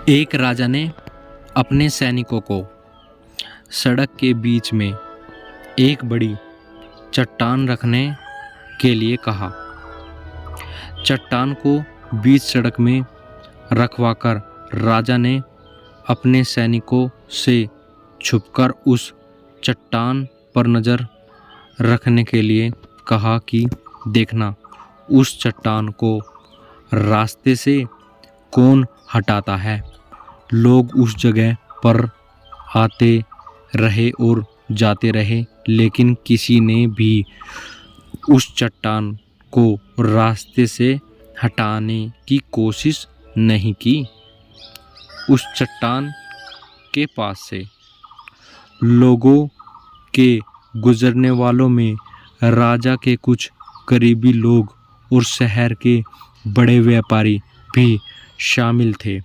एक राजा ने अपने सैनिकों को सड़क के बीच में एक बड़ी चट्टान रखने के लिए कहा। चट्टान को बीच सड़क में रखवाकर राजा ने अपने सैनिकों से छुपकर उस चट्टान पर नज़र रखने के लिए कहा कि देखना, उस चट्टान को रास्ते से कौन हटाता है। लोग उस जगह पर आते रहे और जाते रहे, लेकिन किसी ने भी उस चट्टान को रास्ते से हटाने की कोशिश नहीं की। उस चट्टान के पास से लोगों के गुजरने वालों में राजा के कुछ करीबी लोग और शहर के बड़े व्यापारी भी शामिल थे।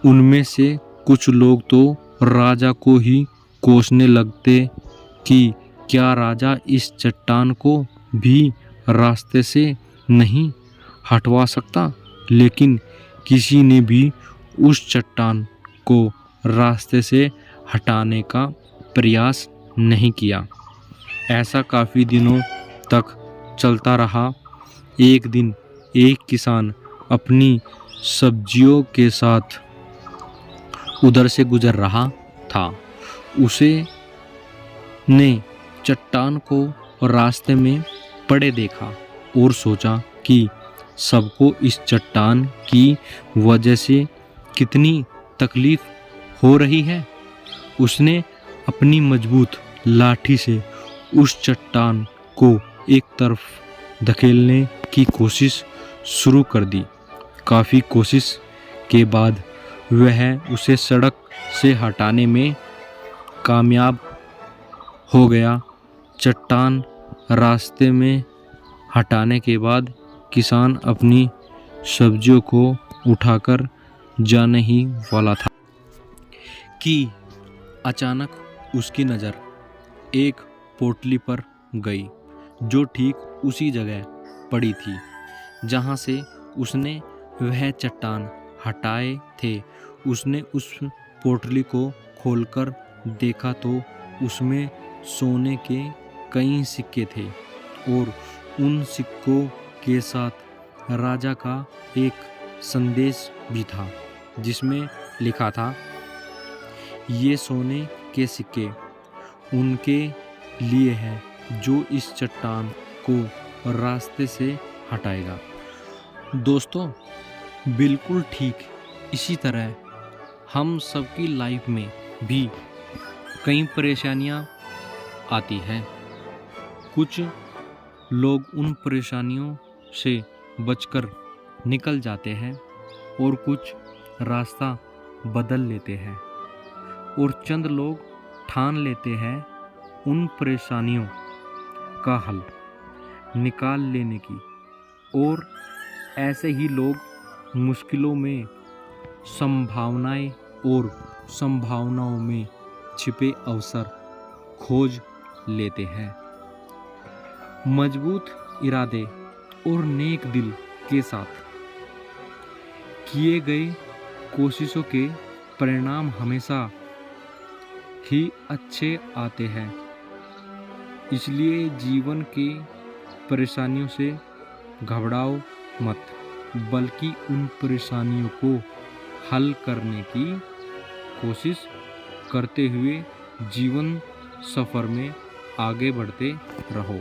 उनमें से कुछ लोग तो राजा को ही कोसने लगते कि क्या राजा इस चट्टान को भी रास्ते से नहीं हटवा सकता, लेकिन किसी ने भी उस चट्टान को रास्ते से हटाने का प्रयास नहीं किया। ऐसा काफ़ी दिनों तक चलता रहा। एक दिन एक किसान अपनी सब्जियों के साथ उधर से गुजर रहा था। उसे ने चट्टान को रास्ते में पड़े देखा और सोचा कि सबको इस चट्टान की वजह से कितनी तकलीफ हो रही है। उसने अपनी मजबूत लाठी से उस चट्टान को एक तरफ धकेलने की कोशिश शुरू कर दी। काफ़ी कोशिश के बाद वह उसे सड़क से हटाने में कामयाब हो गया। चट्टान रास्ते में हटाने के बाद किसान अपनी सब्जियों को उठाकर जाने ही वाला था कि अचानक उसकी नज़र एक पोटली पर गई, जो ठीक उसी जगह पड़ी थी जहाँ से उसने वह चट्टान हटाए थे। उसने उस पोटली को खोलकर देखा तो उसमें सोने के कई सिक्के थे और उन सिक्कों के साथ राजा का एक संदेश भी था, जिसमें लिखा था, ये सोने के सिक्के उनके लिए हैं जो इस चट्टान को रास्ते से हटाएगा। दोस्तों, बिल्कुल ठीक इसी तरह हम सबकी लाइफ में भी कई परेशानियां आती हैं। कुछ लोग उन परेशानियों से बचकर निकल जाते हैं और कुछ रास्ता बदल लेते हैं, और चंद लोग ठान लेते हैं उन परेशानियों का हल निकाल लेने की, और ऐसे ही लोग मुश्किलों में संभावनाएं और संभावनाओं में छिपे अवसर खोज लेते हैं। मजबूत इरादे और नेक दिल के साथ किए गए कोशिशों के परिणाम हमेशा ही अच्छे आते हैं। इसलिए जीवन के परेशानियों से घबराओ मत, बल्कि उन परेशानियों को हल करने की कोशिश करते हुए जीवन सफ़र में आगे बढ़ते रहो।